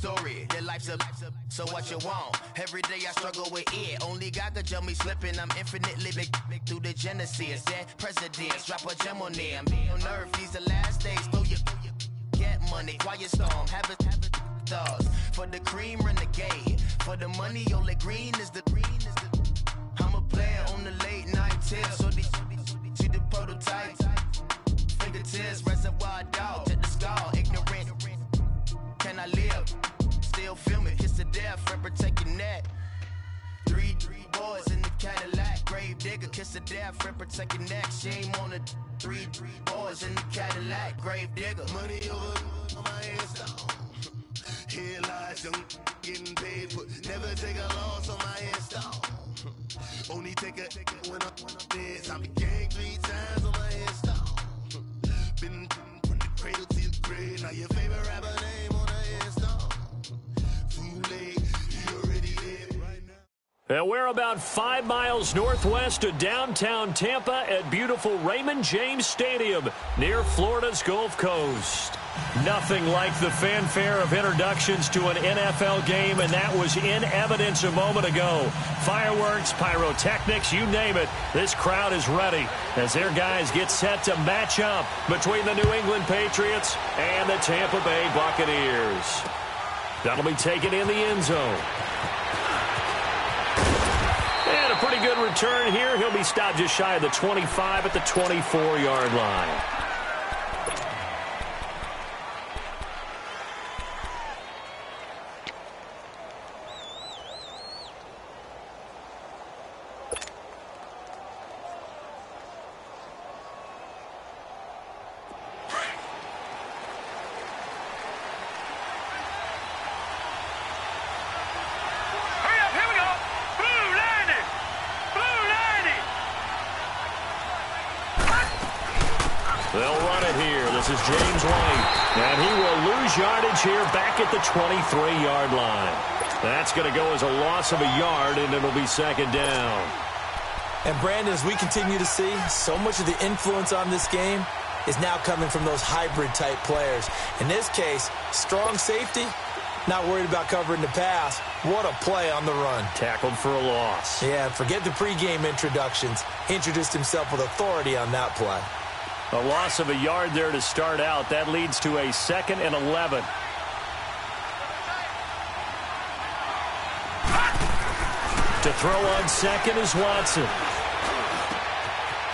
story. Your life's a so what you want. Every day I struggle with it. Only God could tell me slipping. I'm infinitely big through the genesis. Dead presidents, drop a gem on them. On earth, these the last days. Throw your get money, quiet storm. Have it thoughts. For the cream, renegade. For the money, only green is the I'm a player on the late night tip. So these see the prototype. Fingertips, reservoir dog. Check the skull, ignorant. Can I live? Still film it, kiss to death, and protect your neck. Three boys in the Cadillac, grave digger, kiss to death, and protect your neck. Shame on the three boys in the Cadillac, grave digger. Money over on my headstone. Here lies young getting paid, but never take a loss on my headstone. Only take a when I'm dead. I be gang 3 times on my headstone. Been from the cradle to the grave. Now your favorite rapper name on the headstone. Too late, you already dead right now. We're about 5 miles northwest of downtown Tampa at beautiful Raymond James Stadium near Florida's Gulf Coast. Nothing like the fanfare of introductions to an NFL game, and that was in evidence a moment ago. Fireworks, pyrotechnics, you name it. This crowd is ready as their guys get set to match up between the New England Patriots and the Tampa Bay Buccaneers. That'll be taken in the end zone. And a pretty good return here. He'll be stopped just shy of the 25 at the 24-yard line. They'll run it here. This is James White. And he will lose yardage here back at the 23-yard line. That's going to go as a loss of a yard, and it'll be second down. And, Brandon, as we continue to see, so much of the influence on this game is now coming from those hybrid-type players. In this case, strong safety, not worried about covering the pass. What a play on the run. Tackled for a loss. Yeah, forget the pregame introductions. Introduced himself with authority on that play. A loss of a yard there to start out. That leads to a 2nd and 11. To throw on second is Watson.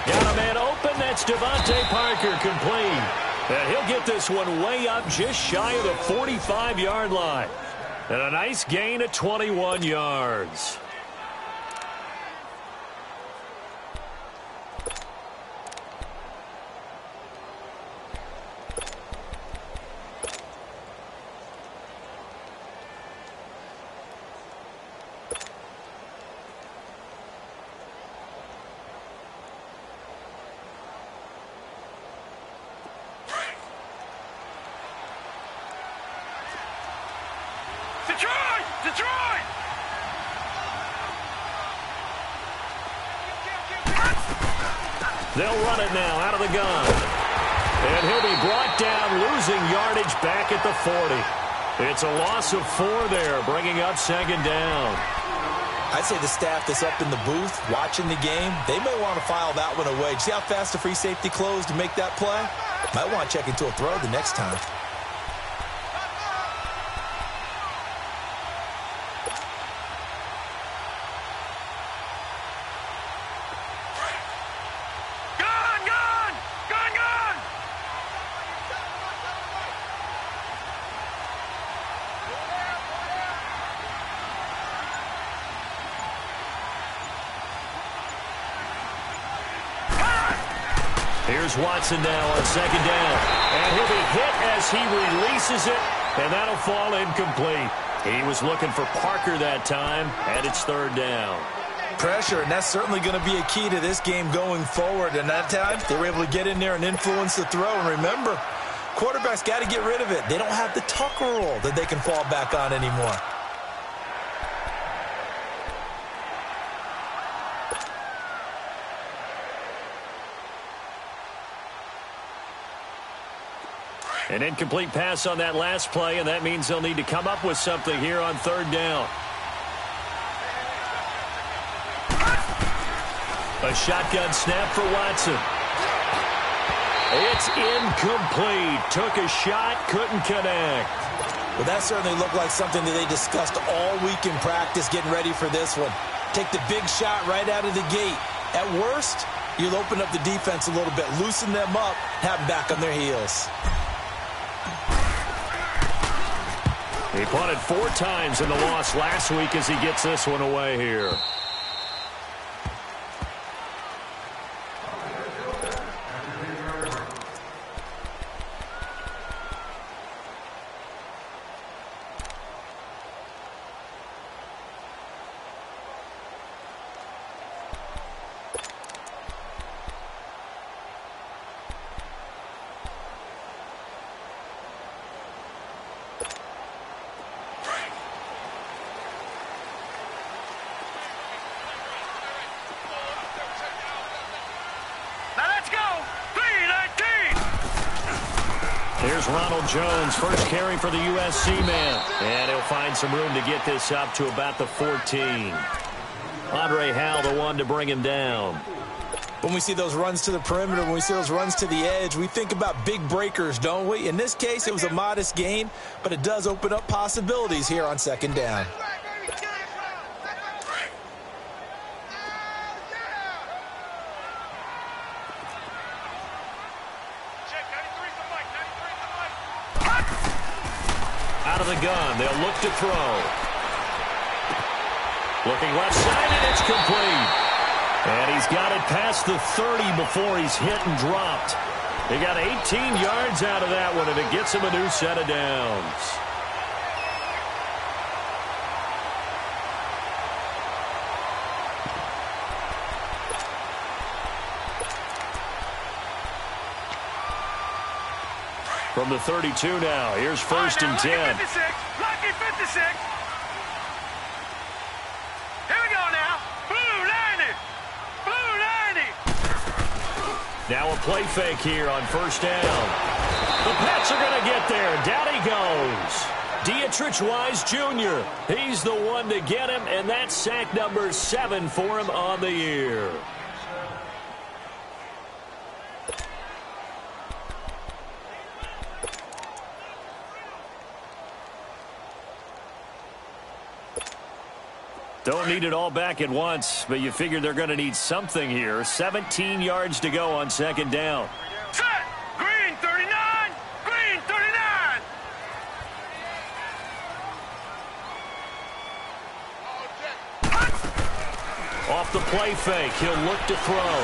Got a man open. That's Devontae Parker, complete. And he'll get this one way up just shy of the 45-yard line. And a nice gain of 21 yards. Detroit! They'll run it now out of the gun. And he'll be brought down, losing yardage back at the 40. It's a loss of 4 there, bringing up second down. I'd say the staff that's up in the booth watching the game, they may want to file that one away. See how fast the free safety closed to make that play? Might want to check into a throw the next time. Here's Watson now on second down. And he'll be hit as he releases it, and that'll fall incomplete. He was looking for Parker that time, and it's third down. Pressure, and that's certainly going to be a key to this game going forward. And that time, they were able to get in there and influence the throw. And remember, quarterbacks got to get rid of it. They don't have the Tucker rule that they can fall back on anymore. An incomplete pass on that last play, and that means they'll need to come up with something here on third down. A shotgun snap for Watson. It's incomplete. Took a shot, couldn't connect. Well, that certainly looked like something that they discussed all week in practice getting ready for this one. Take the big shot right out of the gate. At worst, you'll open up the defense a little bit, loosen them up, have them back on their heels. He punted 4 times in the loss last week as he gets this one away here. Here's Ronald Jones, first carry for the USC man. And he'll find some room to get this up to about the 14. Andre Howell, the one to bring him down. When we see those runs to the perimeter, when we see those runs to the edge, we think about big breakers, don't we? In this case, it was a modest gain, but it does open up possibilities here on second down. Out of the gun, they'll look to throw. Looking left side, and it's complete. And he's got it past the 30 before he's hit and dropped. He got 18 yards out of that one, and it gets him a new set of downs. From the 32 now, here's first and 10. Lucky 56. Lucky 56. Here we go now. Blue 90. Blue 90. Now a play fake here on first down. The Pats are going to get there. Down he goes. Dietrich Wise Jr. He's the one to get him, and that's sack number 7 for him on the year. Don't need it all back at once, but you figure they're going to need something here. 17 yards to go on second down. Set. Green 39. Green 39. Off the play fake, he'll look to throw.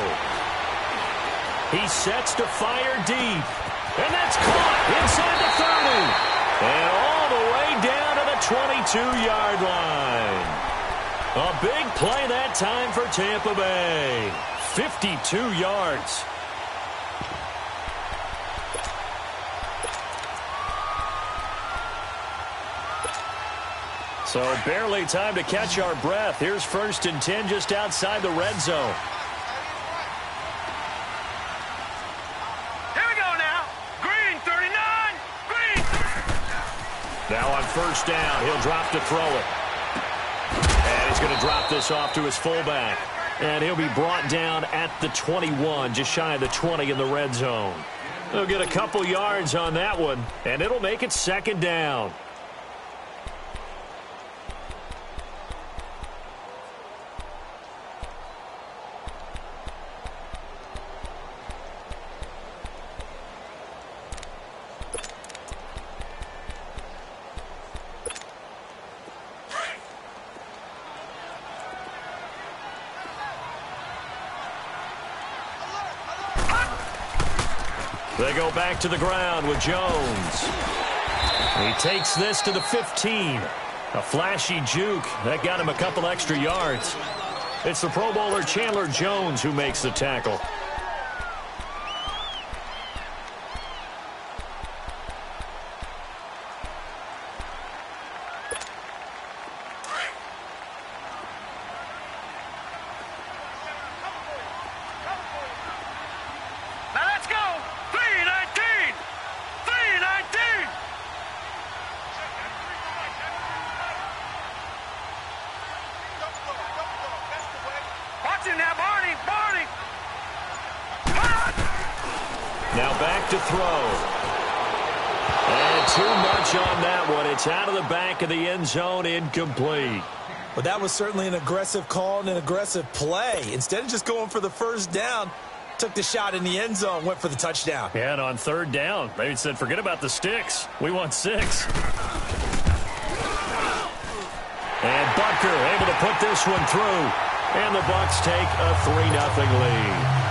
He sets to fire deep. And that's caught inside the 30. And all the way down to the 22-yard line. A big play that time for Tampa Bay. 52 yards. So barely time to catch our breath. Here's first and 10 just outside the red zone. Here we go now. Green 39. Green. Now on first down, he'll drop to throw it. And he's going to drop this off to his fullback. And he'll be brought down at the 21, just shy of the 20 in the red zone. He'll get a couple yards on that one, and it'll make it second down. They go back to the ground with Jones. He takes this to the 15. A flashy juke. That got him a couple extra yards. It's the Pro Bowler Chandler Jones who makes the tackle. Now let's go. 319. 319. Now back to throw. And too much on that one. It's out of the back of the end zone, incomplete. Well, that was certainly an aggressive call and an aggressive play. Instead of just going for the first down, took the shot in the end zone, went for the touchdown. Yeah, and on third down, they said, forget about the sticks. We want 6. And Butker able to put this one through. And the Bucs take a 3-0 lead.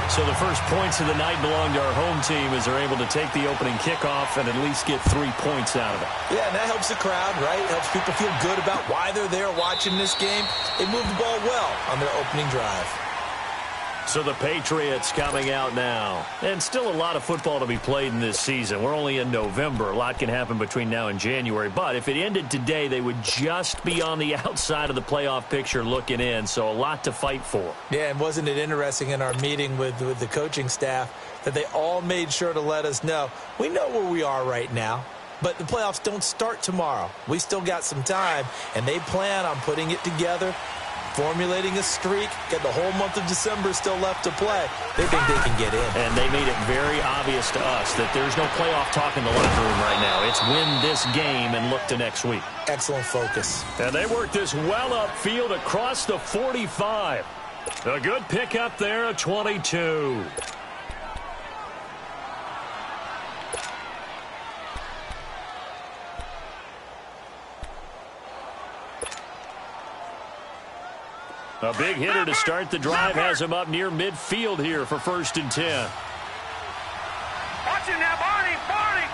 So the first points of the night belong to our home team as they're able to take the opening kickoff and at least get 3 points out of it. Yeah, and that helps the crowd, right? Helps people feel good about why they're there watching this game. They moved the ball well on their opening drive. So the Patriots coming out now. And still a lot of football to be played in this season. We're only in November. A lot can happen between now and January. But if it ended today, they would just be on the outside of the playoff picture looking in. So a lot to fight for. Yeah, and wasn't it interesting in our meeting with the coaching staff that they all made sure to let us know, we know where we are right now, but the playoffs don't start tomorrow. We still got some time, and they plan on putting it together, formulating a streak, get the whole month of December still left to play. They think they can get in. And they made it very obvious to us that there's no playoff talk in the locker room right now. It's win this game and look to next week. Excellent focus. And they work this well upfield across the 45. A good pickup there of 22. A big hitter to start the drive has him up near midfield here for 1st and 10. Watch him now, Barney! Barney!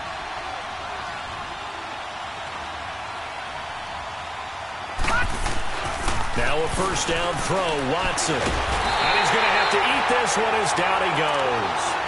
Now a first down throw, Watson. And he's going to have to eat this one as down he goes.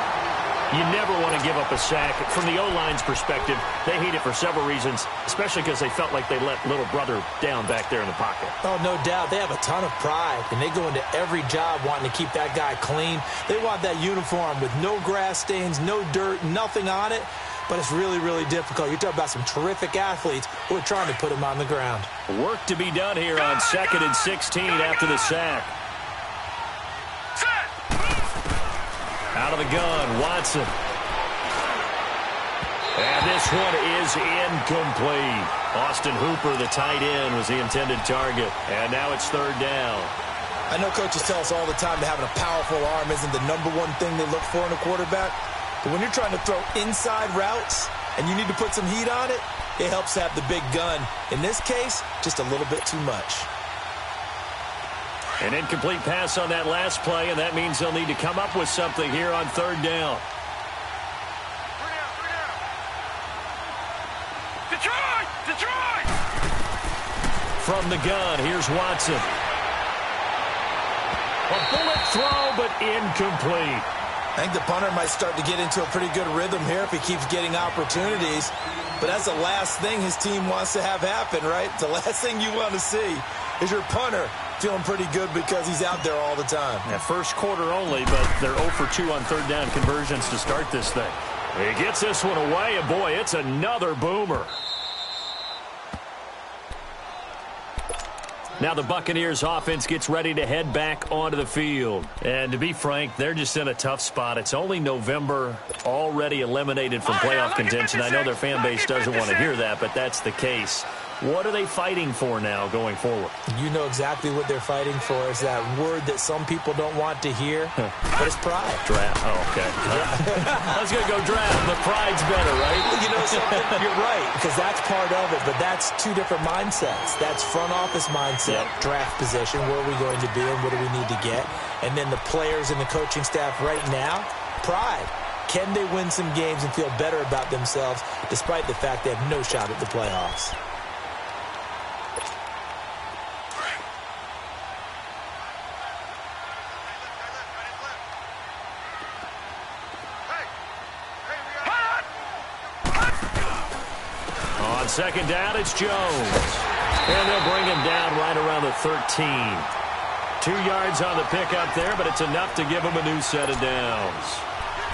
You never want to give up a sack. From the O-line's perspective, they hate it for several reasons, especially because they felt like they let little brother down back there in the pocket. Oh, no doubt. They have a ton of pride, and they go into every job wanting to keep that guy clean. They want that uniform with no grass stains, no dirt, nothing on it. But it's really, really difficult. You're talking about some terrific athletes who are trying to put him on the ground. Work to be done here on 2nd and 16 after the sack. Out of the gun, Watson. And this one is incomplete. Austin Hooper, the tight end, was the intended target. And now it's 3rd down. I know coaches tell us all the time that having a powerful arm isn't the #1 thing they look for in a quarterback. But when you're trying to throw inside routes and you need to put some heat on it, it helps to have the big gun. In this case, just a little bit too much. An incomplete pass on that last play, and that means they'll need to come up with something here on 3rd down. Detroit! Detroit! From the gun, here's Watson. A bullet throw, but incomplete. I think the punter might start to get into a pretty good rhythm here if he keeps getting opportunities. But that's the last thing his team wants to have happen, right? The last thing you want to see is your punter feeling pretty good because he's out there all the time. Yeah, first quarter only, but they're 0 for 2 on 3rd down conversions to start this thing. He gets this one away, and boy, it's another boomer. Now the Buccaneers offense gets ready to head back onto the field. And to be frank, they're just in a tough spot. It's only November, already eliminated from playoff contention. I know their fan base doesn't want to hear that, but that's the case. What are they fighting for now going forward? You know exactly what they're fighting for. Is that word that some people don't want to hear, but it's pride. Draft. Oh, okay. I was going to go draft, but pride's better, right? You know something? You're right, because that's part of it, but that's 2 different mindsets. That's front office mindset, draft position, where are we going to be and what do we need to get? And then the players and the coaching staff right now, pride. Can they win some games and feel better about themselves despite the fact they have no shot at the playoffs? On 2nd down, it's Jones. And they'll bring him down right around the 13. 2 yards on the pickup there, but it's enough to give him a new set of downs.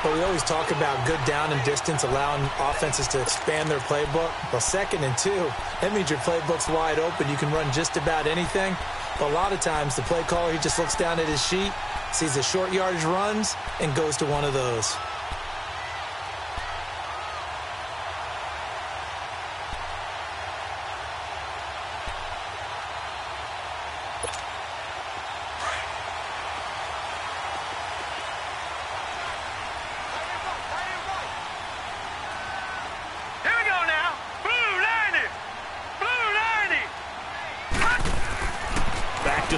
But we always talk about good down and distance, allowing offenses to expand their playbook. Well, 2nd and 2, that means your playbook's wide open. You can run just about anything. But a lot of times, the play caller, he just looks down at his sheet, sees the short yardage runs, and goes to one of those.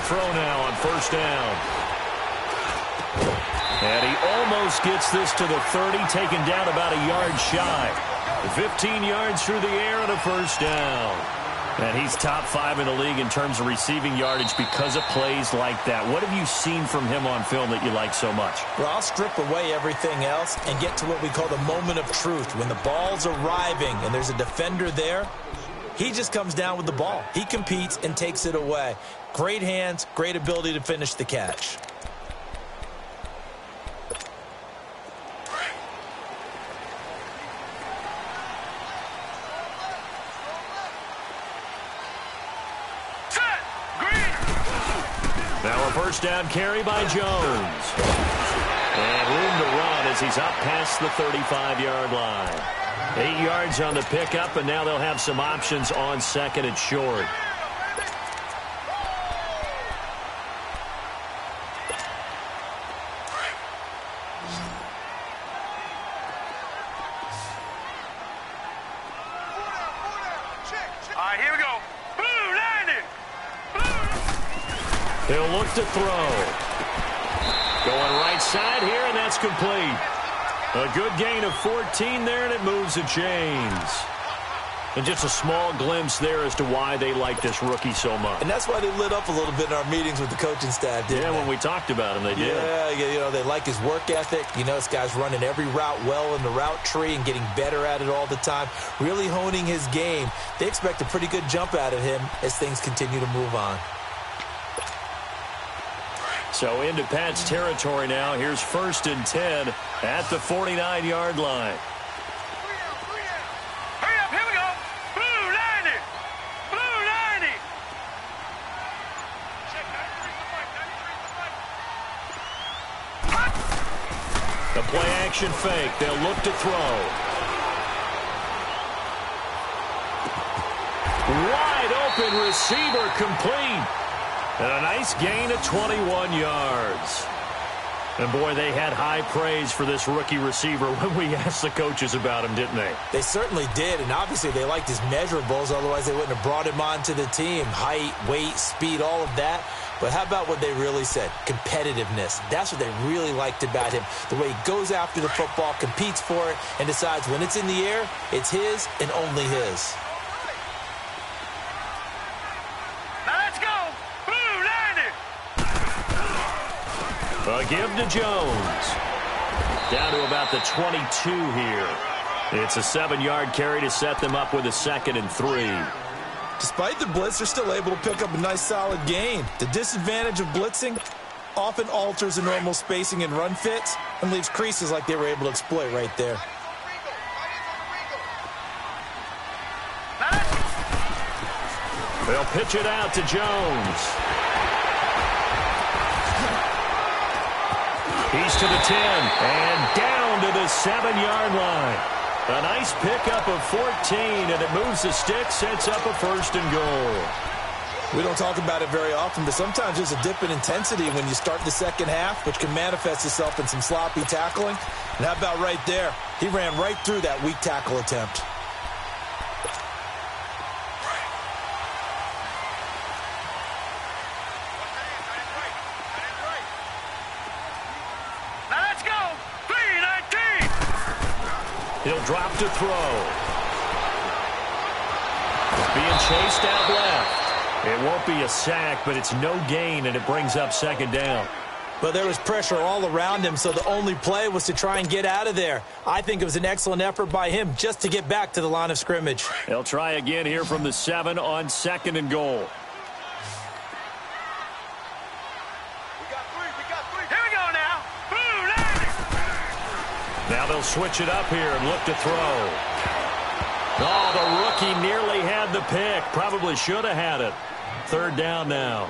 throw now on first down. And he almost gets this to the 30, taken down about a yard shy. 15 yards through the air and a first down. And he's top 5 in the league in terms of receiving yardage because of plays like that. What have you seen from him on film that you like so much? Well, I'll strip away everything else and get to what we call the moment of truth. When the ball's arriving and there's a defender there, he just comes down with the ball. He competes and takes it away. Great hands, great ability to finish the catch. Now a first down carry by Jones. And room to run as he's up past the 35-yard line. 8 yards on the pickup, and now they'll have some options on second and short. All right, here we go. Blue, landing. He'll look to throw. Going right side here, and that's complete. A good gain of 14 there, and it moves the chains. And just a small glimpse there as to why they like this rookie so much. And that's why they lit up a little bit in our meetings with the coaching staff, didn't they? When we talked about him, they did. Yeah, you know, they like his work ethic. You know, this guy's running every route well in the route tree and getting better at it all the time, really honing his game. They expect a pretty good jump out of him as things continue to move on. So into Pat's territory now. Here's 1st and 10 at the 49-yard line. Hurry up, here we go. Blue, landing. Blue, landing. The play action fake. They'll look to throw. Wide open receiver complete. And a nice gain of 21 yards. And, boy, they had high praise for this rookie receiver when we asked the coaches about him, didn't they? They certainly did, and obviously they liked his measurables. Otherwise, they wouldn't have brought him onto the team. Height, weight, speed, all of that. But how about what they really said? Competitiveness. That's what they really liked about him. The way he goes after the football, competes for it, and decides when it's in the air, it's his and only his. A give to Jones. Down to about the 22 here. It's a 7-yard carry to set them up with a 2nd and 3. Despite the blitz, they're still able to pick up a nice solid gain. The disadvantage of blitzing often alters the normal spacing and run fits and leaves creases like they were able to exploit right there. They'll pitch it out to Jones. He's to the 10 and down to the 7-yard line. A nice pickup of 14, and it moves the stick, sets up a 1st and goal. We don't talk about it very often, but sometimes there's a dip in intensity when you start the second half, which can manifest itself in some sloppy tackling. And how about right there? He ran right through that weak tackle attempt. He'll drop to throw. Being chased out left. It won't be a sack, but it's no gain, and it brings up 2nd down. But there was pressure all around him, so the only play was to try and get out of there. I think it was an excellent effort by him just to get back to the line of scrimmage. They'll try again here from the 7 on 2nd and goal. Now they'll switch it up here and look to throw. Oh, the rookie nearly had the pick. Probably should have had it. 3rd down now.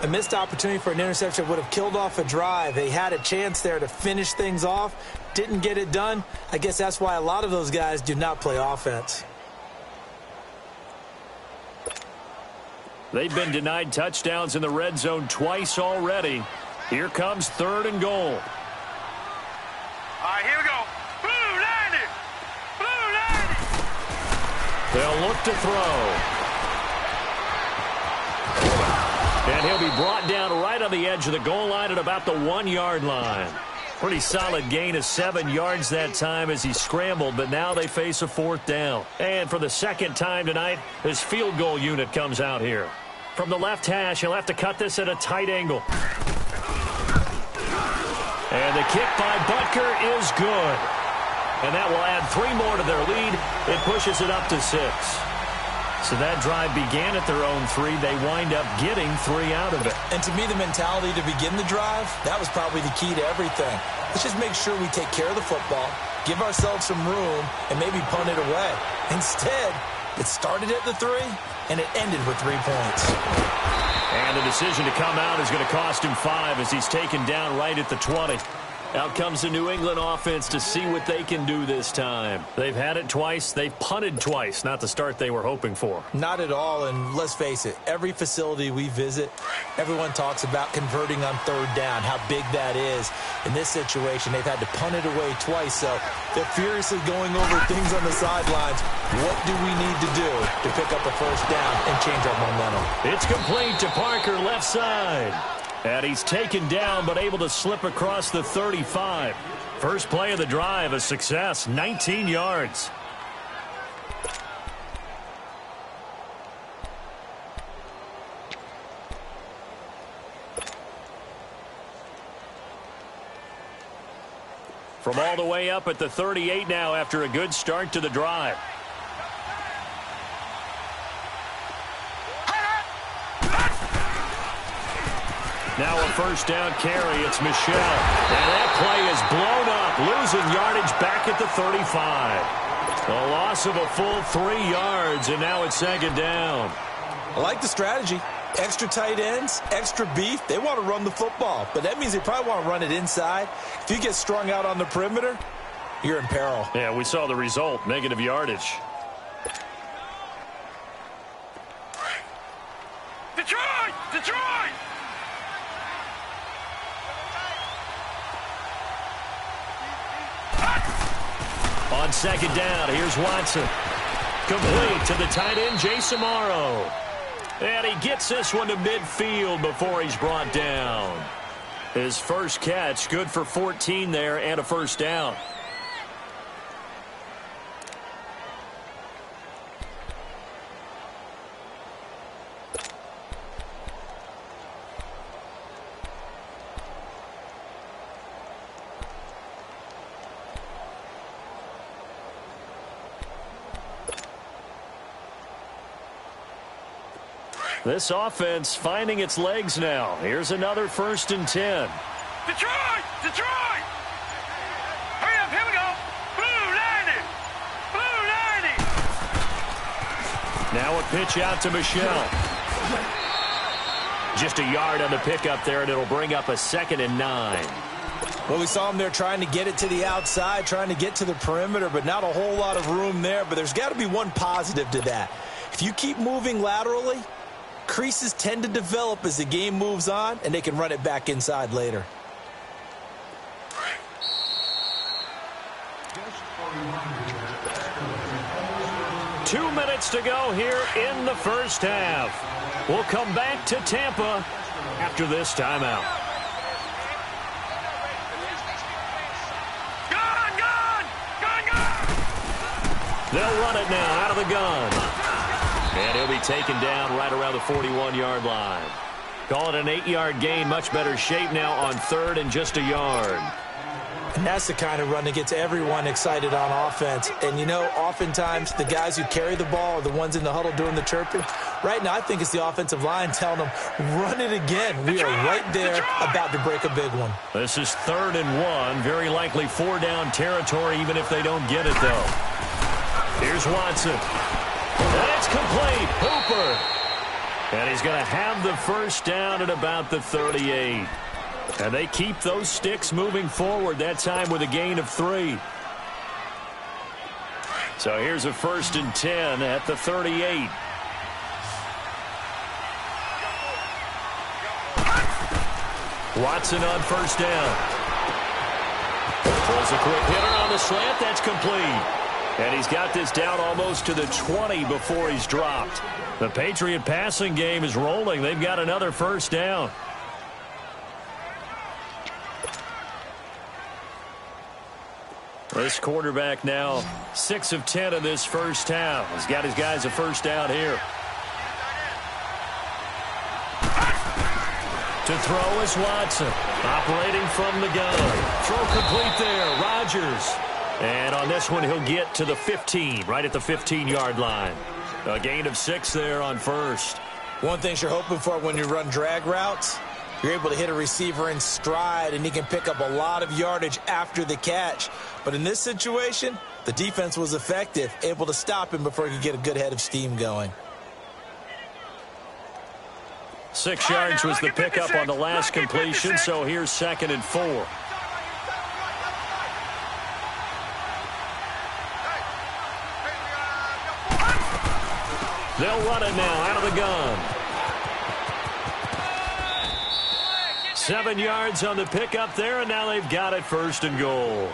A missed opportunity for an interception would have killed off a drive. They had a chance there to finish things off. Didn't get it done. I guess that's why a lot of those guys do not play offense. They've been denied touchdowns in the red zone twice already. Here comes 3rd and goal. All right, here we go. Blue, landing. Blue, landing. They'll look to throw. And he'll be brought down right on the edge of the goal line at about the 1-yard line. Pretty solid gain of 7 yards that time as he scrambled, but now they face a 4th down. And for the second time tonight, his field goal unit comes out here. From the left hash, he'll have to cut this at a tight angle. And the kick by Butker is good. And that will add 3 more to their lead. It pushes it up to 6. So that drive began at their own 3. They wind up getting 3 out of it. And to me, the mentality to begin the drive, that was probably the key to everything. Let's just make sure we take care of the football, give ourselves some room, and maybe punt it away. Instead, it started at the 3, and it ended with 3 points. And the decision to come out is going to cost him 5 as he's taken down right at the 20. Out comes the New England offense to see what they can do this time. They've had it twice. They've punted twice. Not the start they were hoping for. Not at all, and let's face it, every facility we visit, everyone talks about converting on 3rd down, how big that is. In this situation, they've had to punt it away twice, so they're furiously going over things on the sidelines. What do we need to do to pick up a 1st down and change our momentum? It's complete to Parker, left side. And he's taken down, but able to slip across the 35. First play of the drive, a success, 19 yards. From all the way up at the 38 now after a good start to the drive. Now a 1st down carry. It's Michel. And that play is blown up, losing yardage back at the 35. A loss of a full 3 yards, and now it's 2nd down. I like the strategy. Extra tight ends, extra beef. They want to run the football, but that means they probably want to run it inside. If you get strung out on the perimeter, you're in peril. Yeah, we saw the result, negative yardage. Detroit! Detroit! On 2nd down, here's Watson. Complete to the tight end, Jason Morrow. And he gets this one to midfield before he's brought down. His first catch, good for 14 there and a 1st down. This offense finding its legs now. Here's another 1st and 10. Detroit! Detroit! Hurry up, here we go! Blue 90! Blue 90! Now a pitch out to Michel. Just a yard on the pickup there, and it'll bring up a 2nd and 9. Well, we saw him there trying to get it to the outside, trying to get to the perimeter, but not a whole lot of room there. But there's got to be one positive to that. If you keep moving laterally, creases tend to develop as the game moves on, and they can run it back inside later. Two minutes to go here in the first half. We'll come back to Tampa after this timeout. Gun! Gun! Gun! Gun! They'll run it now out of the gun. And he'll be taken down right around the 41-yard line. Call it an 8-yard gain. Much better shape now on 3rd and just a yard. And that's the kind of run that gets everyone excited on offense. And, you know, oftentimes the guys who carry the ball are the ones in the huddle doing the chirping. Right now, I think it's the offensive line telling them, run it again. We are right there about to break a big one. This is 3rd and 1. Very likely 4-down territory, even if they don't get it, though. Here's Watson. And it's complete. Hooper. And he's going to have the 1st down at about the 38. And they keep those sticks moving forward, that time with a gain of 3. So here's a 1st and 10 at the 38. Watson on 1st down. Throws a quick hitter on the slant. That's complete. And he's got this down almost to the 20 before he's dropped. The Patriot passing game is rolling. They've got another first down. This quarterback now 6 of 10 in this first half. He's got his guys a first down here. To throw is Watson. Operating from the gun. Throw complete there. Rodgers. And on this one, he'll get to the 15, right at the 15-yard line. A gain of 6 there on first. One thing you're hoping for when you run drag routes, you're able to hit a receiver in stride, and he can pick up a lot of yardage after the catch. But in this situation, the defense was effective, able to stop him before he could get a good head of steam going. 6 yards was the pickup on the last completion, so here's 2nd and 4. They'll run it now out of the gun. 7 yards on the pickup there, and now they've got it 1st and goal.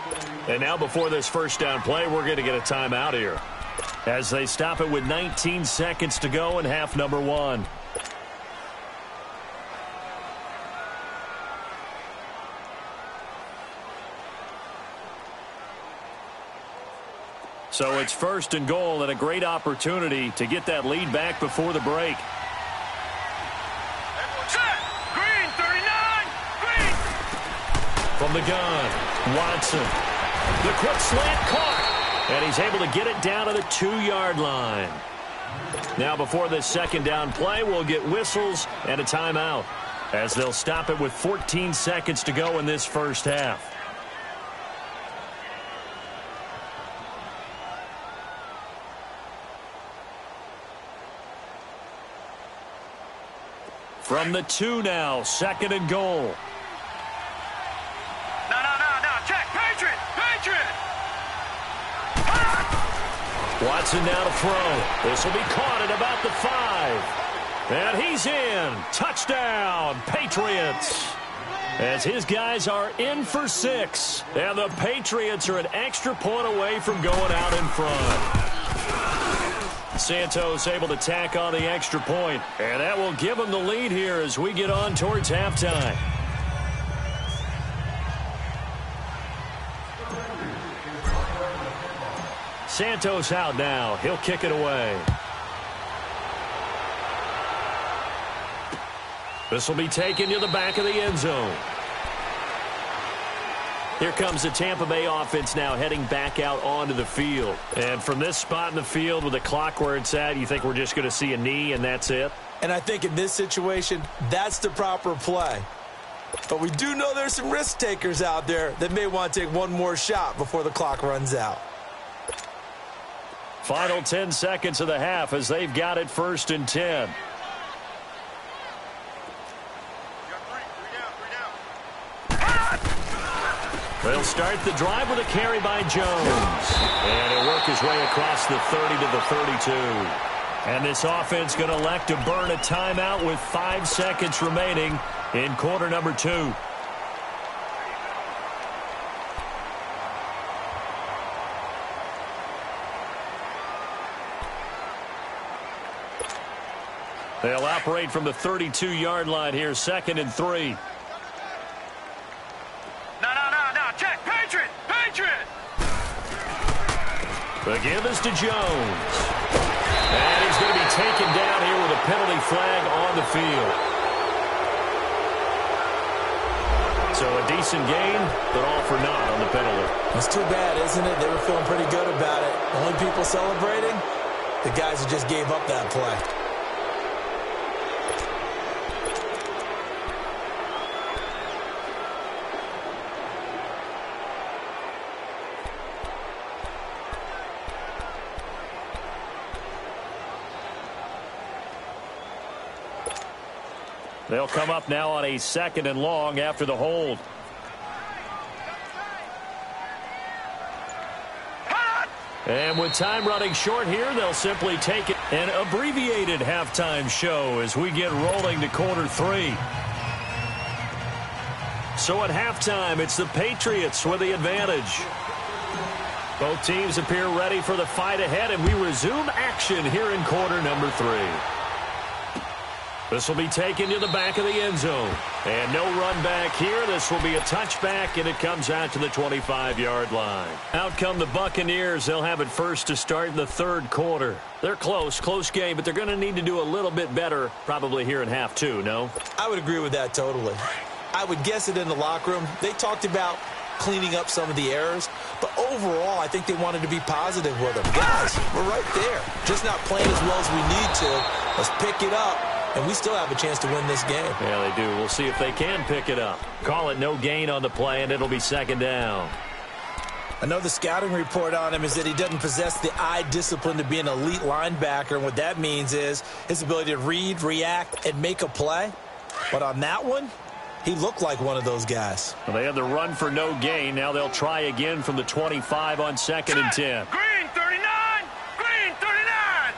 And now before this first down play, we're going to get a timeout here as they stop it with 19 seconds to go in half number 1. So it's 1st and goal and a great opportunity to get that lead back before the break. Green, 39, green. From the gun, Watson. The quick slant caught, and he's able to get it down to the 2-yard line. Now before this second down play, we'll get whistles and a timeout as they'll stop it with 14 seconds to go in this first half. From the 2 now, 2nd and goal. No, check, Patriot. Watson now to throw. This will be caught at about the 5. And he's in. Touchdown, Patriots. As his guys are in for 6. And the Patriots are an extra point away from going out in front. Santos able to tack on the extra point, and that will give them the lead here as we get on towards halftime. Santos out now. He'll kick it away. This will be taken to the back of the end zone. Here comes the Tampa Bay offense now heading back out onto the field. And from this spot in the field with the clock where it's at, you think we're just going to see a knee and that's it? And I think in this situation, that's the proper play. But we do know there's some risk takers out there that may want to take one more shot before the clock runs out. Final 10 seconds of the half as they've got it 1st and 10. They'll start the drive with a carry by Jones. And he'll work his way across the 30 to the 32. And this offense going to elect to burn a timeout with 5 seconds remaining in quarter number 2. They'll operate from the 32-yard line here, 2nd and 3. Check, Patriot. The give is to Jones. And he's going to be taken down here with a penalty flag on the field. So a decent gain, but all for naught on the penalty. It's too bad, isn't it? They were feeling pretty good about it. Only people celebrating, the guys who just gave up that play. They'll come up now on a 2nd and long after the hold. And with time running short here, they'll simply take it. An abbreviated halftime show as we get rolling to quarter 3. So at halftime, it's the Patriots with the advantage. Both teams appear ready for the fight ahead, and we resume action here in quarter number 3. This will be taken to the back of the end zone. And no run back here. This will be a touchback, and it comes out to the 25-yard line. Out come the Buccaneers. They'll have it first to start in the third quarter. They're close game, but they're going to need to do a little bit better probably here in half 2, no? I would agree with that totally. I would guess it in the locker room. They talked about cleaning up some of the errors, but overall, I think they wanted to be positive with them. Guys, we're right there. Just not playing as well as we need to. Let's pick it up. And we still have a chance to win this game. Yeah, they do. We'll see if they can pick it up. Call it no gain on the play, and it'll be second down. Another scouting report on him is that he doesn't possess the eye discipline to be an elite linebacker. And what that means is his ability to read, react, and make a play. But on that one, he looked like one of those guys. Well, they had the run for no gain. Now they'll try again from the 25 on 2nd and 10. Green 39! Green 39!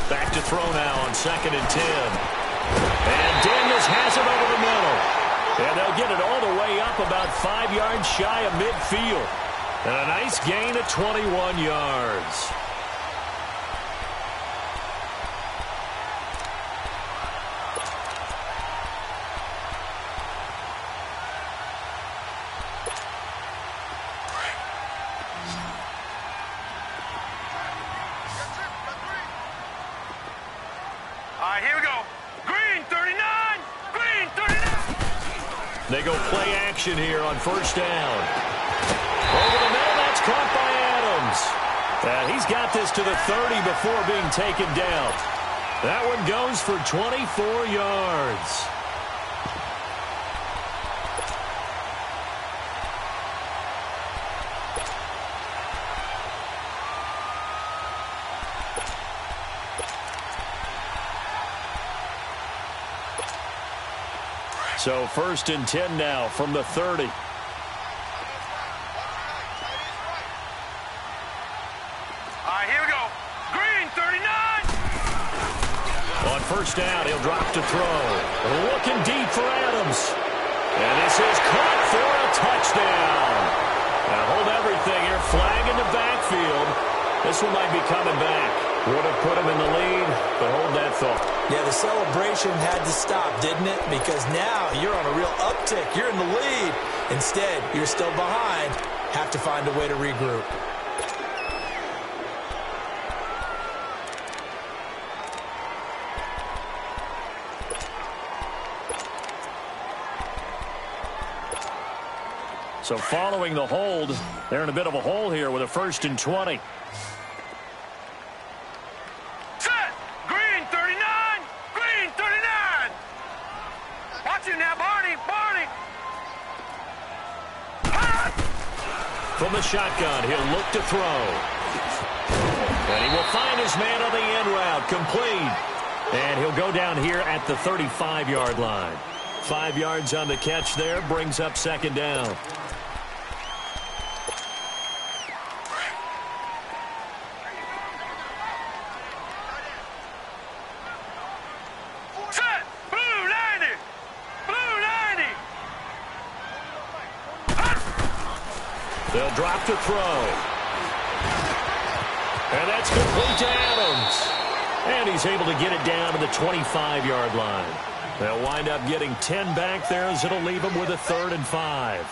Back to throw now on 2nd and 10. And Daniels has it over the middle. And they'll get it all the way up about 5 yards shy of midfield. And a nice gain of 21 yards. Here we go. Green 39! Green 39! They go play action here on first down. Over the middle, that's caught by Adams. He's got this to the 30 before being taken down. That one goes for 24 yards. So 1st and 10 now from the 30. Here we go. Green 39! On first down, he'll drop to throw. Looking deep for Adams. And this is caught for a touchdown. Now hold everything here. Flag in the backfield. This one might be coming back. Would have put him in the lead, but hold that thought. Yeah, the celebration had to stop, didn't it? Because now you're on a real uptick. You're in the lead. Instead, you're still behind. Have to find a way to regroup. So following the hold, they're in a bit of a hole here with a 1st and 20. Set! Green 39! Green 39! Watch it now, Barney! Barney! From the shotgun, he'll look to throw. And he will find his man on the end route, complete. And he'll go down here at the 35-yard line. 5 yards on the catch there, brings up 2nd down. Set! Blue 90! Blue 90! They'll drop to throw. And that's complete to Adams. And he's able to get it down to the 25-yard line. They'll wind up getting 10 back there as it'll leave them with a 3rd and 5.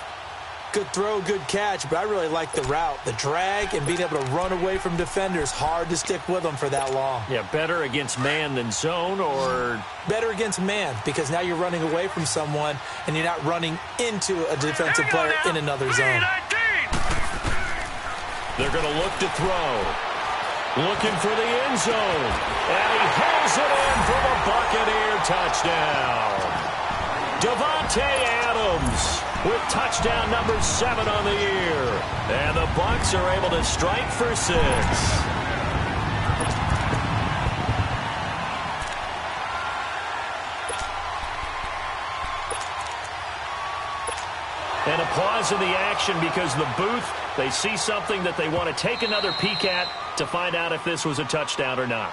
Good throw, good catch, but I really like the route. The drag and being able to run away from defenders. Hard to stick with them for that long. Yeah, better against man than zone, or? Better against man, because now you're running away from someone and you're not running into a defensive player in another zone. They're going to look to throw. Looking for the end zone. And he hauls it in for the Buccaneer touchdown. Davante Adams with touchdown number 7 on the year. And the Bucs are able to strike for 6. And a pause in the action because the booth, they see something that they want to take another peek at to find out if this was a touchdown or not.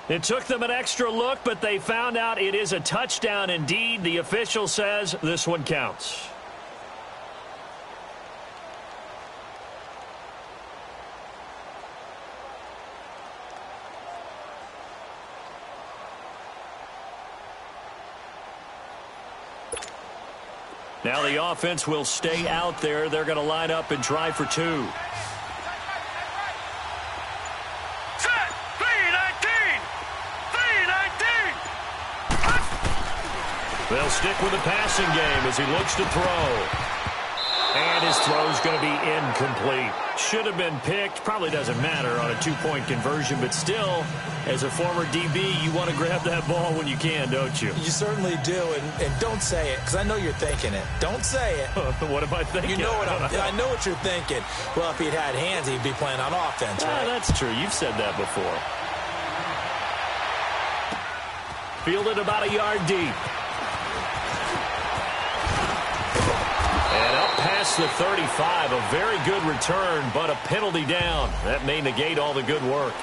It took them an extra look, but they found out it is a touchdown indeed. The official says this one counts. Now the offense will stay out there. They're going to line up and try for two. Set! 319! 319! They'll stick with the passing game as he looks to throw. And his throw's going to be incomplete. Should have been picked. Probably doesn't matter on a two-point conversion, but still, as a former DB, you want to grab that ball when you can, don't you? You certainly do, and don't say it, because I know you're thinking it. Don't say it. What am I thinking? You know what I know what you're thinking. Well, if he'd had hands, he'd be playing on offense, right? That's true. You've said that before. Fielded about a yard deep. And up past the 35, a very good return, but a penalty down. That may negate all the good work.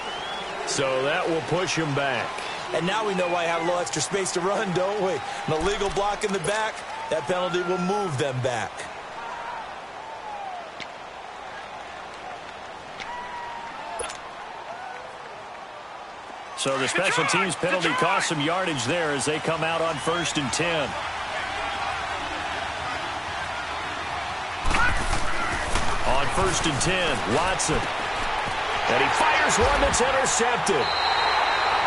So that will push him back. And now we know why I have a little extra space to run, don't we? An illegal block in the back, that penalty will move them back. So the special teams penalty cost some yardage there as they come out on 1st and 10. On 1st and 10, Watson. And he fires one that's intercepted.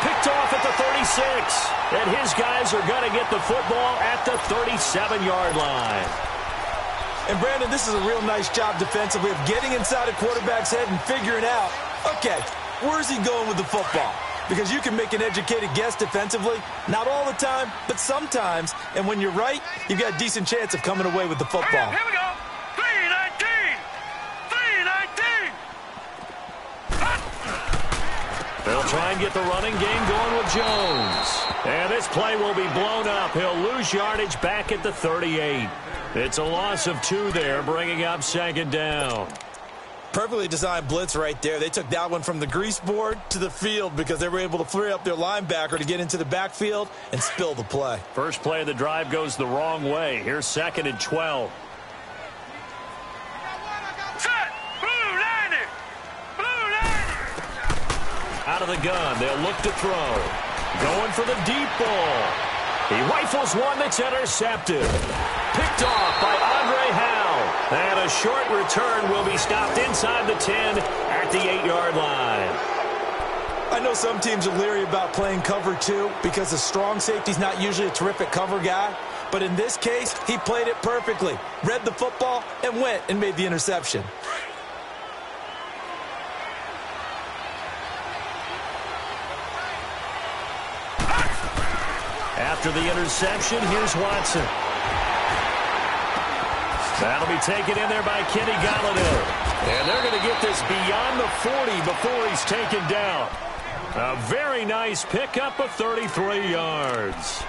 Picked off at the 36. And his guys are going to get the football at the 37-yard line. And, Brandon, this is a real nice job defensively of getting inside a quarterback's head and figuring out, okay, where's he going with the football? Because you can make an educated guess defensively. Not all the time, but sometimes. And when you're right, you've got a decent chance of coming away with the football. Here we go. 319! 319! They'll try and get the running game going with Jones. And this play will be blown up. He'll lose yardage back at the 38. It's a loss of 2 there, bringing up 2nd down. Perfectly designed blitz right there. They took that one from the grease board to the field because they were able to free up their linebacker to get into the backfield and spill the play. First play of the drive goes the wrong way. Here's 2nd and 12. Set! Blue 90! Blue 90! Out of the gun, they'll look to throw. Going for the deep ball. He rifles one that's intercepted. Picked off by Andre Howell. And a short return will be stopped inside the 10 at the 8-yard line. I know some teams are leery about playing cover 2 because the strong safety's not usually a terrific cover guy. But in this case, he played it perfectly. Read the football and went and made the interception. After the interception, here's Watson. That'll be taken in there by Kenny Golladay. And they're going to get this beyond the 40 before he's taken down. A very nice pickup of 33 yards.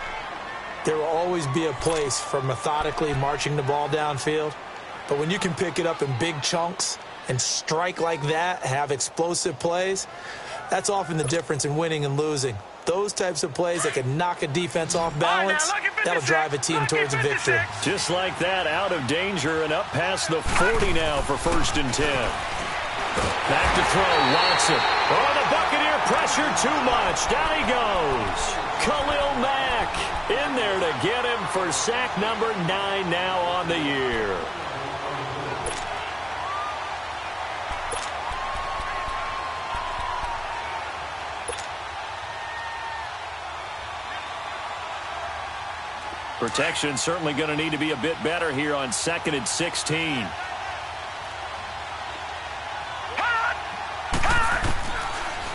There will always be a place for methodically marching the ball downfield. But when you can pick it up in big chunks and strike like that, have explosive plays, that's often the difference in winning and losing. Those types of plays that can knock a defense off balance, that'll drive a team towards a victory. Just like that, out of danger and up past the 40 now for 1st and 10. Back to throw, Watson. Oh, the Buccaneer pressure too much. Down he goes. Khalil Mack in there to get him for sack number 9 now on the year. Protection certainly going to need to be a bit better here on 2nd and 16.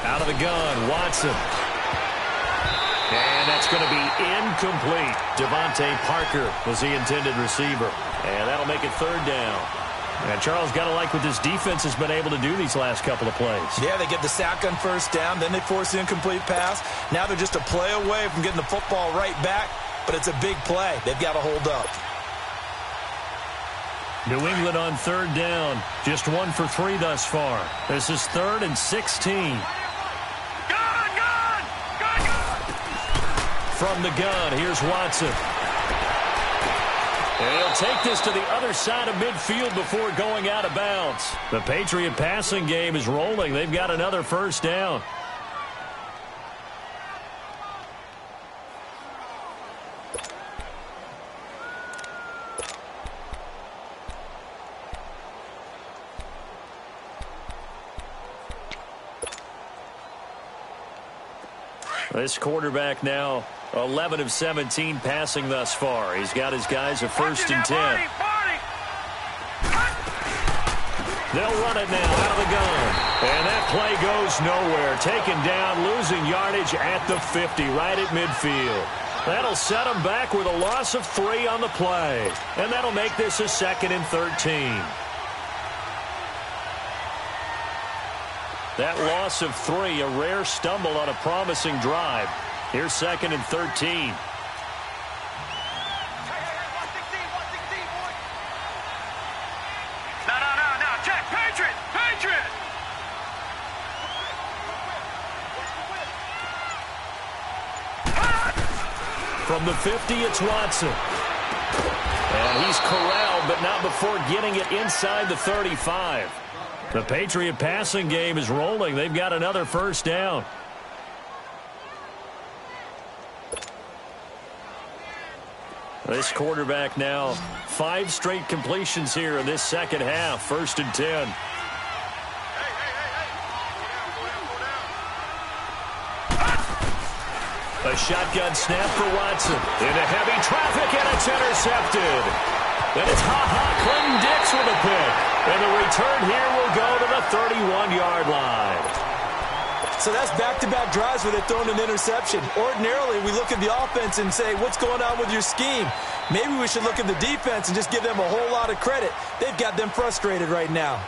Out of the gun, Watson. And that's going to be incomplete. Devontae Parker was the intended receiver. And that'll make it 3rd down. And Charles, got to like what this defense has been able to do these last couple of plays. Yeah, they get the sack on 1st down, then they force the incomplete pass. Now they're just a play away from getting the football right back. But it's a big play. They've got to hold up. New England on 3rd down. Just 1 for 3 thus far. This is 3rd and 16. Gun! Gun! Gun! from the gun. Here's Watson. And he'll take this to the other side of midfield before going out of bounds. The Patriot passing game is rolling. They've got another first down. This quarterback now 11 of 17 passing thus far. He's got his guys at 1st and 10. They'll run it now out of the gun. And that play goes nowhere. Taken down, losing yardage at the 50, right at midfield. That'll set them back with a loss of 3 on the play. And that'll make this a 2nd and 13. That loss of 3, a rare stumble on a promising drive. Here's 2nd and 13. No, check, Patriot! From the 50, it's Watson. And he's corralled, but not before getting it inside the 35. The Patriot passing game is rolling. They've got another first down. This quarterback now 5 straight completions here in this second half. 1st and 10. A shotgun snap for Watson. Into heavy traffic, and it's intercepted. Then it's Clinton-Dix with a pick. And the return here will go to the 31-yard line. So that's back-to-back drives where they've thrown an interception. Ordinarily, we look at the offense and say, what's going on with your scheme? Maybe we should look at the defense and just give them a whole lot of credit. They've got them frustrated right now.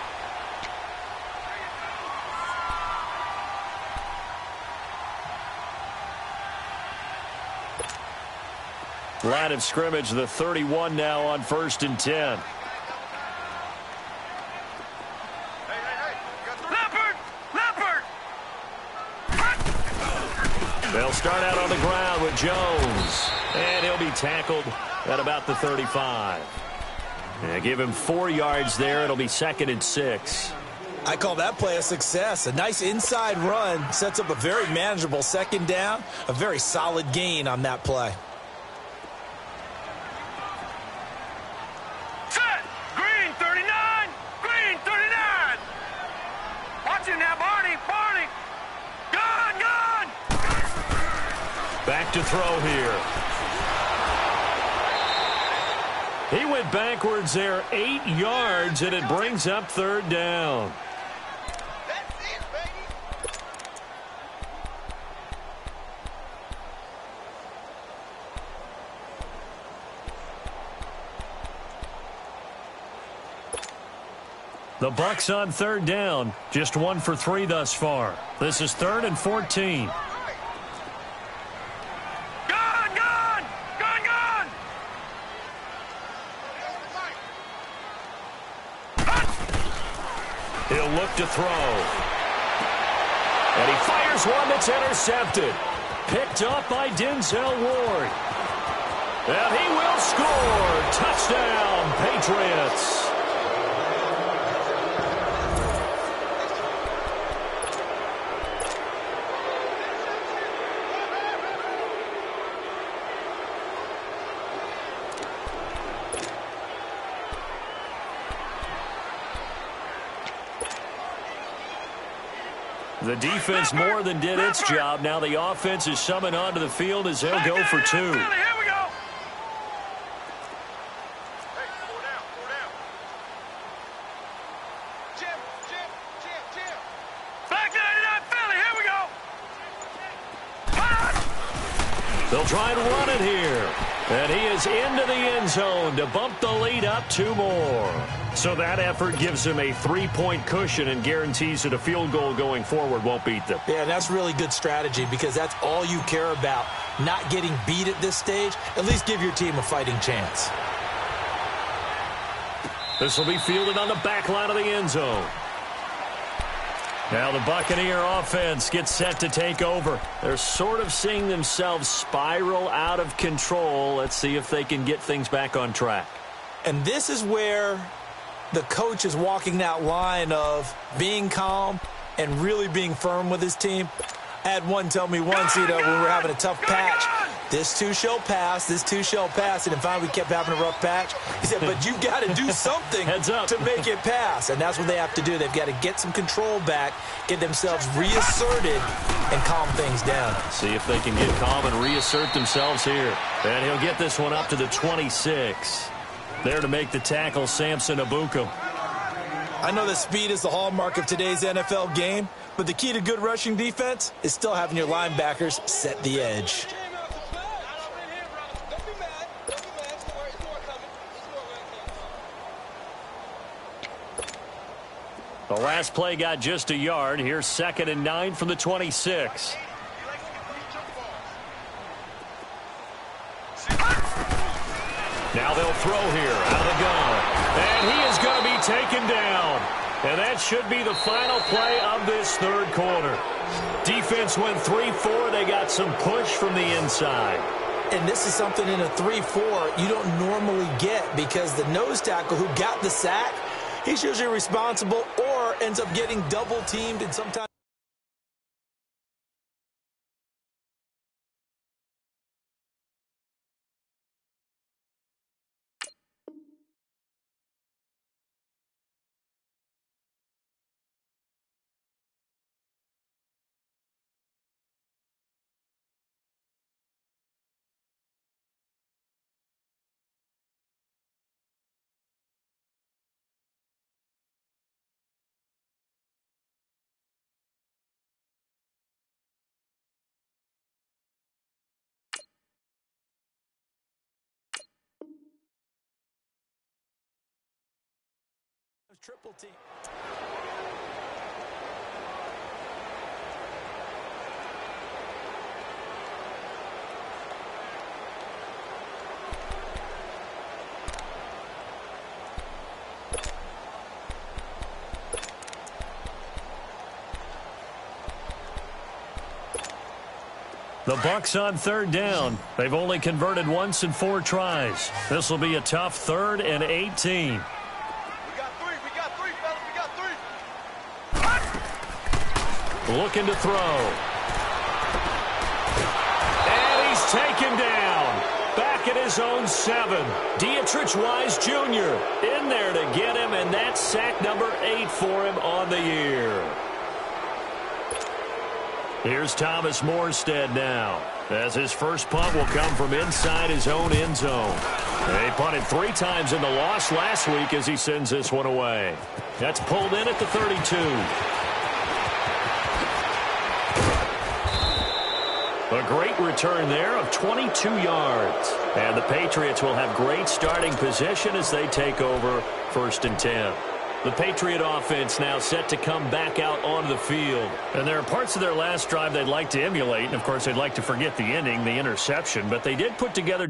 Line of scrimmage, the 31 now on 1st and 10. They'll start out on the ground with Jones. And he'll be tackled at about the 35. And give him 4 yards there. It'll be 2nd and 6. I call that play a success. A nice inside run sets up a very manageable 2nd down. A very solid gain on that play. Set! Green 39! Green 39! Watch it now, Barney! Gun! Back to throw here. He went backwards there 8 yards, and it brings up 3rd down. That's it, baby. The Bucs on 3rd down. Just 1 for 3 thus far. This is 3rd and 14. He'll look to throw. And he fires one that's intercepted. Picked up by Denzel Ward. And he will score. Touchdown, Patriots. The defense more than did its job. Now the offense is summoned onto the field as they'll go for 2. Here we go. Jim. Back 99 Philly. Here we go. They'll try and run it here. And he is into the end zone to bump the lead up 2 more. So that effort gives him a 3-point cushion and guarantees that a field goal going forward won't beat them. Yeah, that's really good strategy because that's all you care about. Not getting beat at this stage. At least give your team a fighting chance. This will be fielded on the back line of the end zone. Now the Buccaneer offense gets set to take over. They're sort of seeing themselves spiral out of control. Let's see if they can get things back on track. And this is where the coach is walking that line of being calm and really being firm with his team. I had one tell me once, when we were having a tough patch, this too shall pass, this too shall pass. And finally we kept having a rough patch. He said, but you've got to do something to make it pass. And that's what they have to do. They've got to get some control back, get themselves reasserted, and calm things down. See if they can get calm and reassert themselves here. And he'll get this one up to the 26. There to make the tackle, Samson Abukum. I know that speed is the hallmark of today's NFL game, but the key to good rushing defense is still having your linebackers set the edge. The last play got just a yard. Here's 2nd and 9 from the 26. Now they'll throw here out of the gun. And he is going to be taken down. And that should be the final play of this third quarter. Defense went 3-4. They got some push from the inside. And this is something in a 3-4 you don't normally get because the nose tackle who got the sack, he's usually responsible or ends up getting double teamed and sometimes. Triple team. The Bucs on 3rd down. They've only converted once in 4 tries. This will be a tough 3rd and 18. Looking to throw. And he's taken down. Back at his own 7. Dietrich Wise Jr. in there to get him, and that's sack number 8 for him on the year. Here's Thomas Morstead now, as his first punt will come from inside his own end zone. They punted 3 times in the loss last week as he sends this one away. That's pulled in at the 32. A great return there of 22 yards. And the Patriots will have great starting position as they take over 1st and 10. The Patriot offense now set to come back out onto the field. And there are parts of their last drive they'd like to emulate. And, of course, they'd like to forget the ending, the interception. But they did put together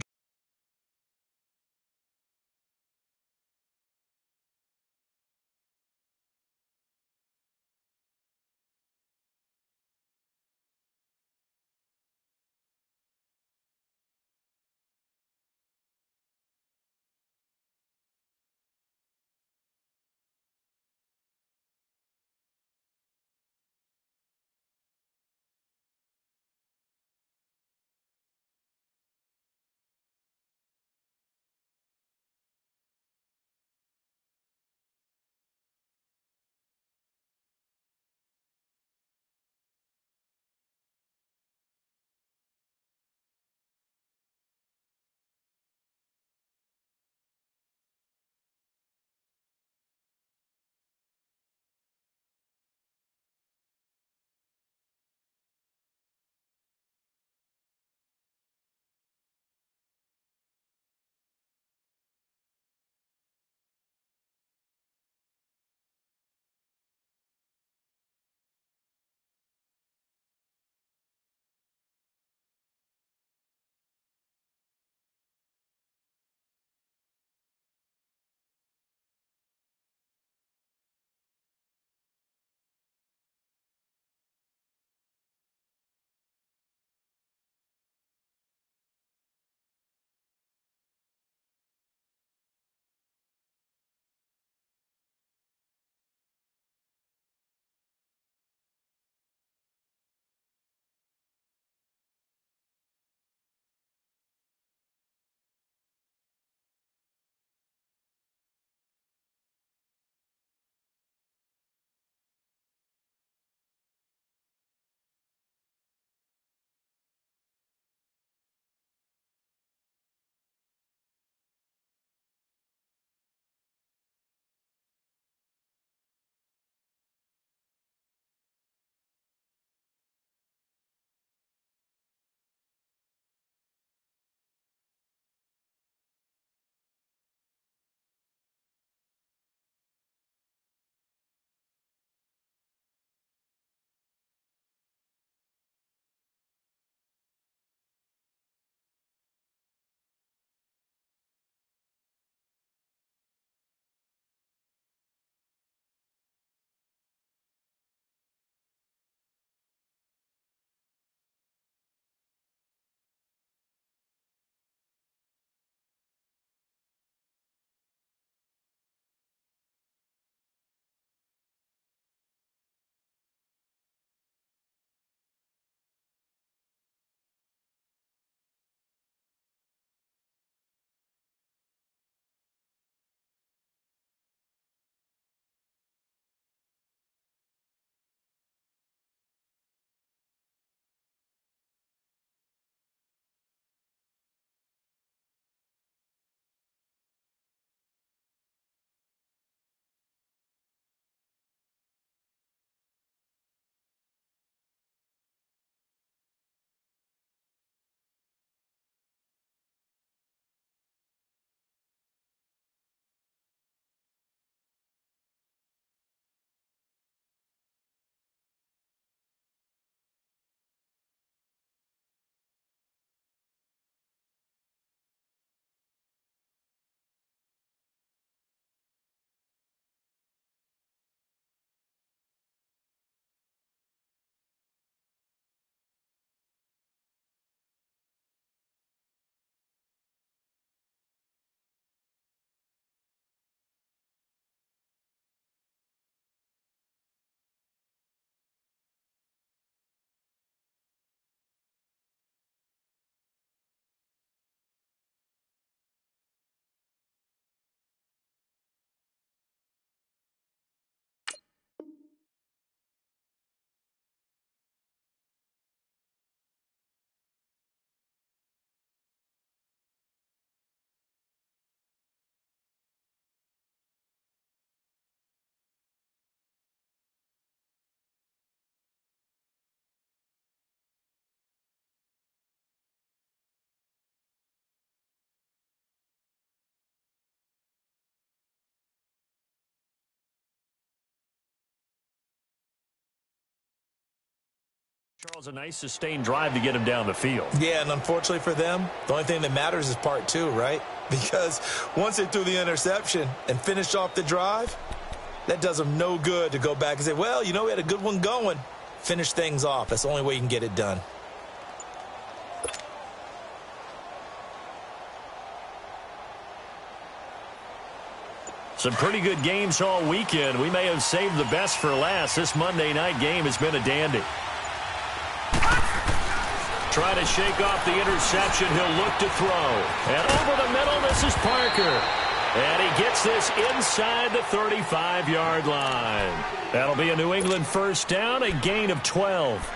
Charles, a nice sustained drive to get him down the field. Yeah, and unfortunately for them, the only thing that matters is part two, right? Because once they threw the interception and finished off the drive, that does them no good to go back and say, well, you know, we had a good one going. Finish things off. That's the only way you can get it done. Some pretty good games all weekend. We may have saved the best for last. This Monday night game has been a dandy. Trying to shake off the interception. He'll look to throw. And over the middle, this is Parker. And he gets this inside the 35-yard line. That'll be a New England first down, a gain of 12.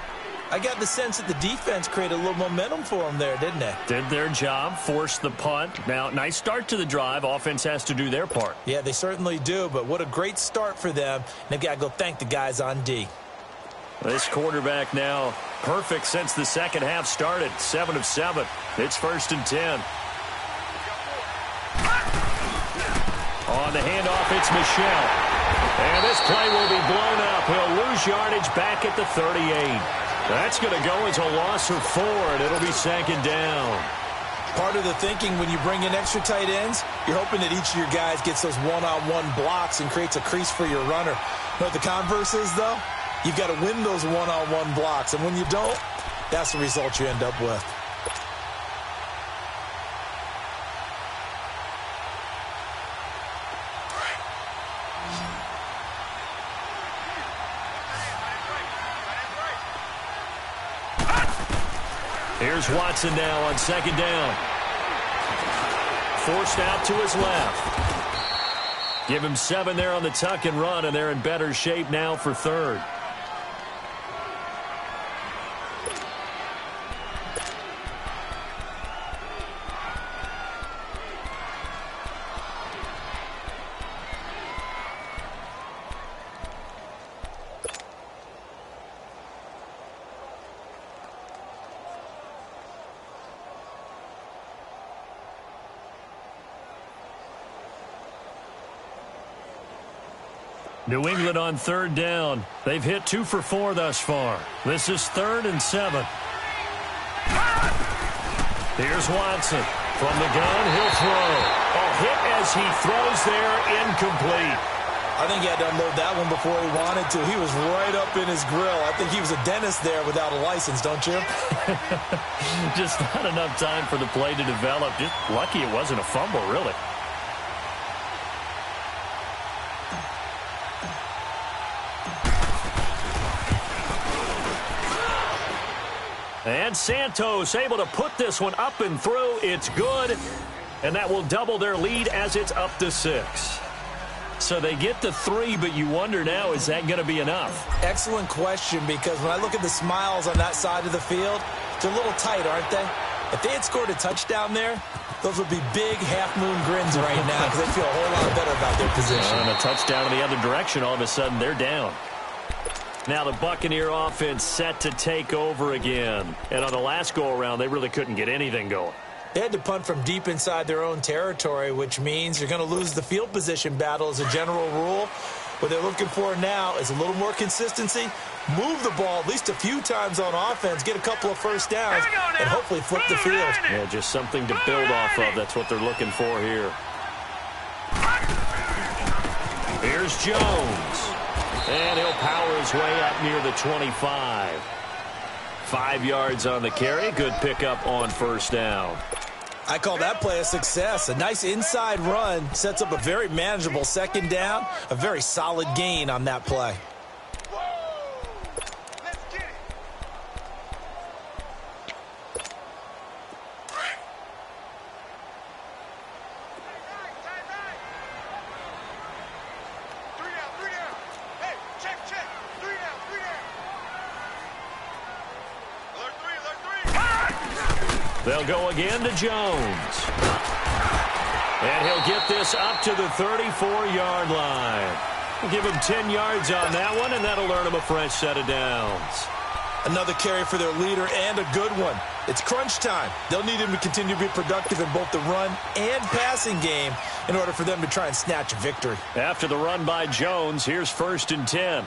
I got the sense that the defense created a little momentum for them there, didn't they? Did their job, forced the punt. Now, nice start to the drive. Offense has to do their part. Yeah, they certainly do, but what a great start for them. And they've got to go thank the guys on D. This quarterback now perfect since the second half started. 7 of 7. It's 1st and 10. On the handoff, it's Michel. And this play will be blown up. He'll lose yardage back at the 38. That's going to go as a loss of 4, and it'll be 2nd down. Part of the thinking when you bring in extra tight ends, you're hoping that each of your guys gets those one-on-one blocks and creates a crease for your runner. You know what the converse is, though? You've got to win those one-on-one blocks, and when you don't, that's the result you end up with. Here's Watson now on 2nd down. Forced out to his left. Give him 7 there on the tuck and run, and they're in better shape now for 3rd. New England on 3rd down. They've hit 2 for 4 thus far. This is 3rd and 7. Here's Watson. From the gun, he'll throw. A hit as he throws there, incomplete. I think he had to unload that one before he wanted to. He was right up in his grill. I think he was a dentist there without a license, don't you? Just not enough time for the play to develop. Just lucky it wasn't a fumble, really. And Santos able to put this one up and through. It's good. And that will double their lead as it's up to 6. So they get the 3, but you wonder now, is that going to be enough? Excellent question, because when I look at the smiles on that side of the field, they're a little tight, aren't they? If they had scored a touchdown there, those would be big half-moon grins right now because they feel a whole lot better about their position. And a touchdown in the other direction, all of a sudden they're down. Now the Buccaneer offense set to take over again. And on the last go-around, they really couldn't get anything going. They had to punt from deep inside their own territory, which means you're going to lose the field position battle as a general rule. What they're looking for now is a little more consistency, move the ball at least a few times on offense, get a couple of first downs, and hopefully flip the field. Yeah, just something to build off of. That's what they're looking for here. Here's Jones. And he'll power his way up near the 25. 5 yards on the carry. Good pickup on first down. I call that play a success. A nice inside run sets up a very manageable 2nd down. A very solid gain on that play. They'll go again to Jones. And he'll get this up to the 34-yard line. We'll give him 10 yards on that one, and that'll earn him a fresh set of downs. Another carry for their leader, and a good one. It's crunch time. They'll need him to continue to be productive in both the run and passing game in order for them to try and snatch a victory. After the run by Jones, here's 1st and 10.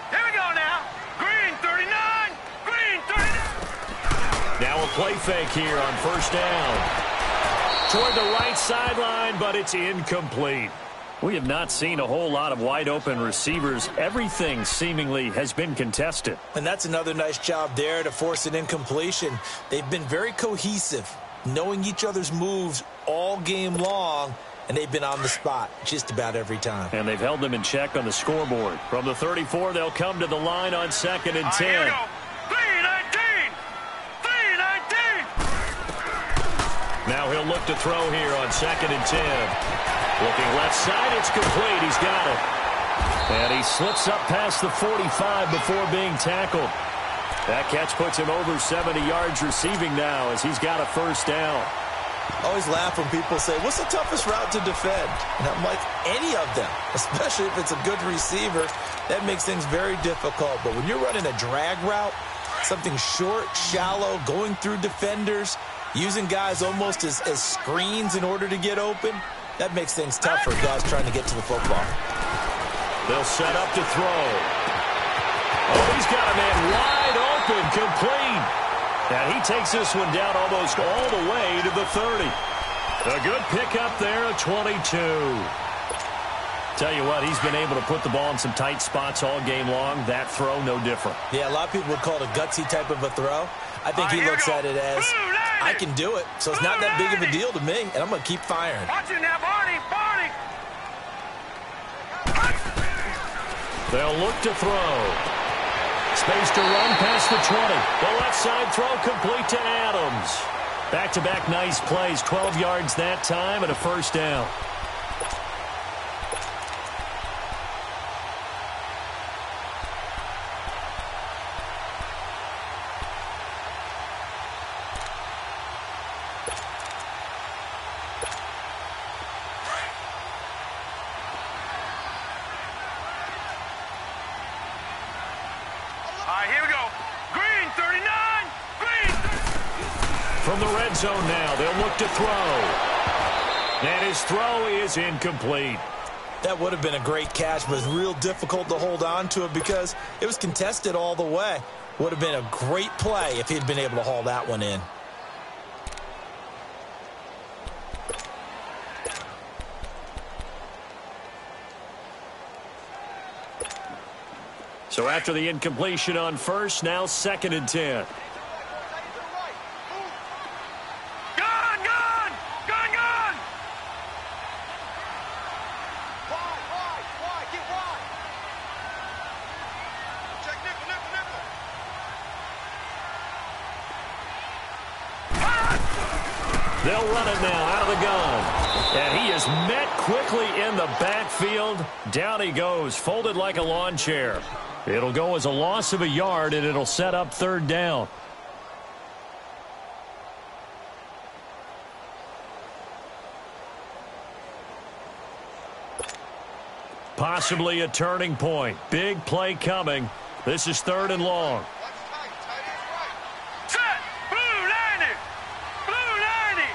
Here we go now. Green 39. Green play fake here on first down. Toward the right sideline, but it's incomplete. We have not seen a whole lot of wide-open receivers. Everything seemingly has been contested. And that's another nice job there to force an incompletion. They've been very cohesive, knowing each other's moves all game long, and they've been on the spot just about every time. And they've held them in check on the scoreboard. From the 34, they'll come to the line on 2nd and 10. Here we go. 3-19. 3-19. Now he'll look to throw here on 2nd and 10. Looking left side, it's complete. He's got it. And he slips up past the 45 before being tackled. That catch puts him over 70 yards receiving now as he's got a first down. I always laugh when people say, what's the toughest route to defend? And I'm like, any of them, especially if it's a good receiver. That makes things very difficult. But when you're running a drag route, something short, shallow, going through defenders, using guys almost as screens in order to get open, that makes things tough for guys trying to get to the football. They'll set up to throw. Oh, he's got a man wide open, complete. And he takes this one down almost all the way to the 30. A good pickup there at 22. Tell you what, he's been able to put the ball in some tight spots all game long. That throw, no different. Yeah, a lot of people would call it a gutsy type of a throw. I think he looks at it as, I can do it, so it's not that big of a deal to me, and I'm going to keep firing. Watch it now, Barney. Barney. They'll look to throw. Space to run past the 20. The left side throw complete to Adams. Back-to-back nice plays, 12 yards that time and a first down. Here we go. Green, 39. Green. From the red zone now, they'll look to throw. And his throw is incomplete. That would have been a great catch, but it's real difficult to hold on to it because it was contested all the way. Would have been a great play if he'd been able to haul that one in. So after the incompletion on first, now 2nd and 10. Gun, gun. Gun, gun. Wide. Get wide. Check nickel. They'll run it now out of the gun. And he is met quickly in the backfield. Down he goes, folded like a lawn chair. It'll go as a loss of a yard, and it'll set up 3rd down. Possibly a turning point. Big play coming. This is 3rd and long. Set. Blue 90. Blue 90.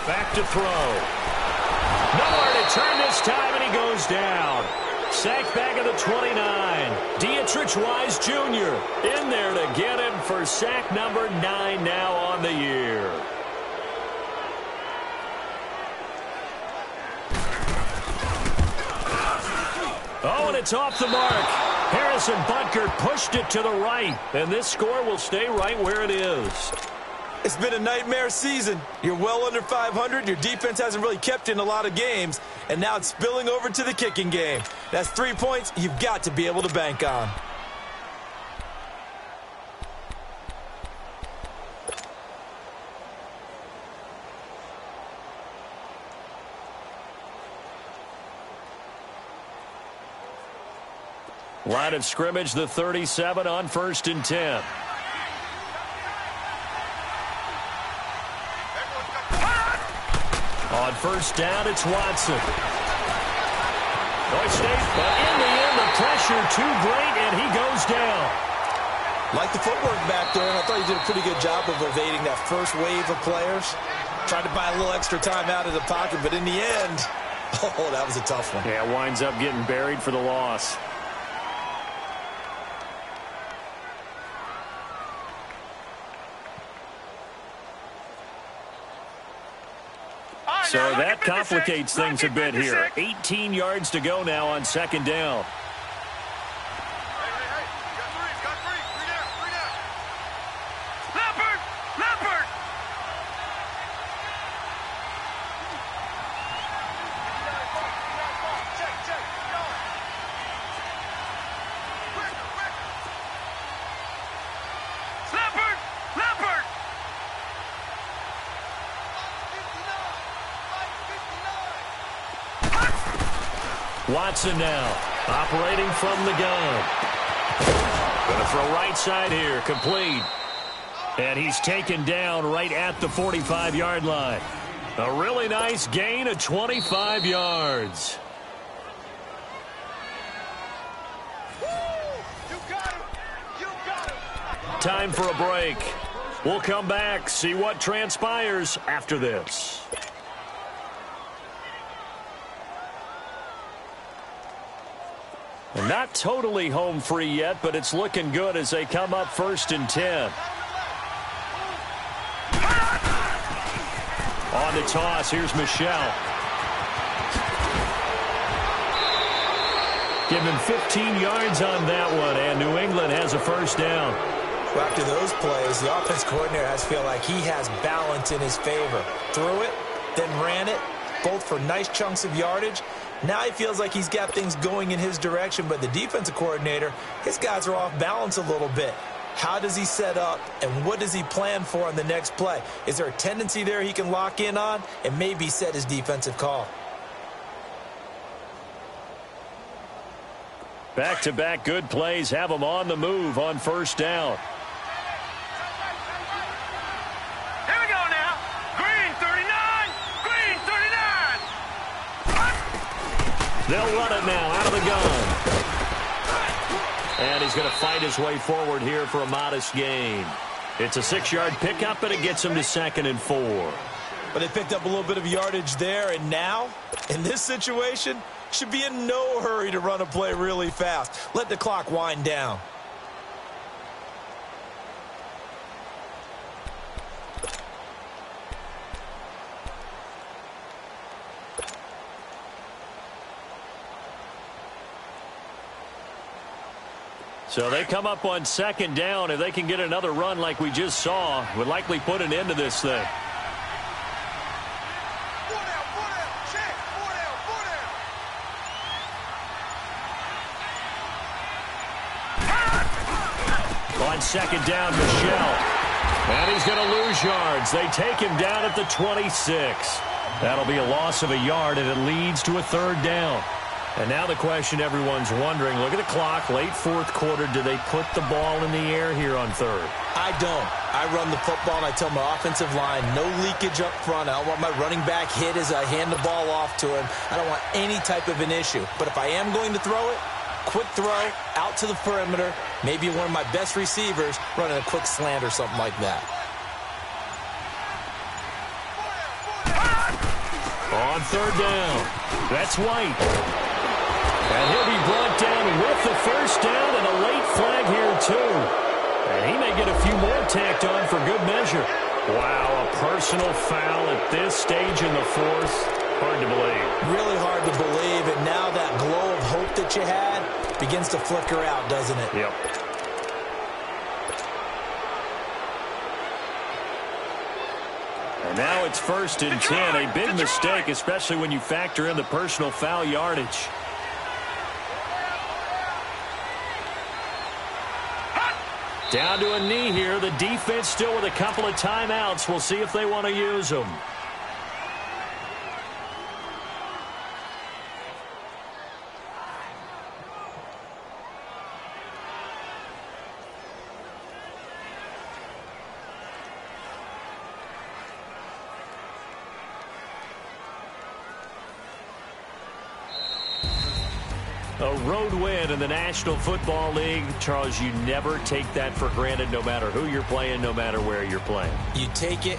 Back to throw. Nowhere to turn this time, and he goes down. Sacked back at the 29. Dietrich Wise Jr. in there to get him for sack number 9 now on the year. Oh, and it's off the mark. Harrison Butker pushed it to the right, and this score will stay right where it is. It's been a nightmare season. You're well under 500. Your defense hasn't really kept in a lot of games, and now it's spilling over to the kicking game. That's 3 points you've got to be able to bank on. Line of scrimmage, the 37 on 1st and 10. On first down, it's Watson. Boy State, but in the end, the pressure too great, and he goes down. Like the footwork back there, and I thought he did a pretty good job of evading that first wave of players. Tried to buy a little extra time out of the pocket, but in the end, oh, that was a tough one. Yeah, winds up getting buried for the loss. So that complicates things a bit here. 18 yards to go now on second down. Watson now, operating from the gun. Going to throw right side here, complete. And he's taken down right at the 45-yard line. A really nice gain of 25 yards. Time for a break. We'll come back, see what transpires after this. Not totally home free yet, but it's looking good as they come up 1st and 10. On the toss, here's Michelle. Give him 15 yards on that one, and New England has a first down. Well, after those plays, the offense coordinator has to feel like he has balance in his favor. Threw it, then ran it, both for nice chunks of yardage. Now he feels like he's got things going in his direction, but the defensive coordinator, his guys are off balance a little bit. How does he set up, and what does he plan for on the next play? Is there a tendency there he can lock in on and maybe set his defensive call? Back-to-back good plays have them on the move on first down. Here we go now. Green 39. Green 39. They'll run it now out of the gun. And he's going to fight his way forward here for a modest gain. It's a 6-yard pickup, and it gets him to 2nd and 4. But they picked up a little bit of yardage there, and now, in this situation, should be in no hurry to run a play really fast. Let the clock wind down. So they come up on 2nd down. If they can get another run like we just saw, would likely put an end to this thing. On 2nd down, Michelle. And he's going to lose yards. They take him down at the 26. That'll be a loss of a yard, and it leads to a 3rd down. And now the question everyone's wondering, look at the clock, late 4th quarter, do they put the ball in the air here on 3rd? I don't. I run the football, and I tell my offensive line, no leakage up front. I don't want my running back hit as I hand the ball off to him. I don't want any type of an issue. But if I am going to throw it, quick throw, out to the perimeter, maybe one of my best receivers running a quick slant or something like that. On 3rd down, that's White. And he'll be brought down with the first down and a late flag here, too. And he may get a few more tacked on for good measure. Wow, a personal foul at this stage in the 4th. Hard to believe. Really hard to believe, and now that glow of hope that you had begins to flicker out, doesn't it? Yep. And now it's 1st and 10. A big mistake, especially when you factor in the personal foul yardage. Down to a knee here. The defense still with a couple of timeouts. We'll see if they want to use them. A road win in the National Football League. Charles, you never take that for granted no matter who you're playing, no matter where you're playing. You take it.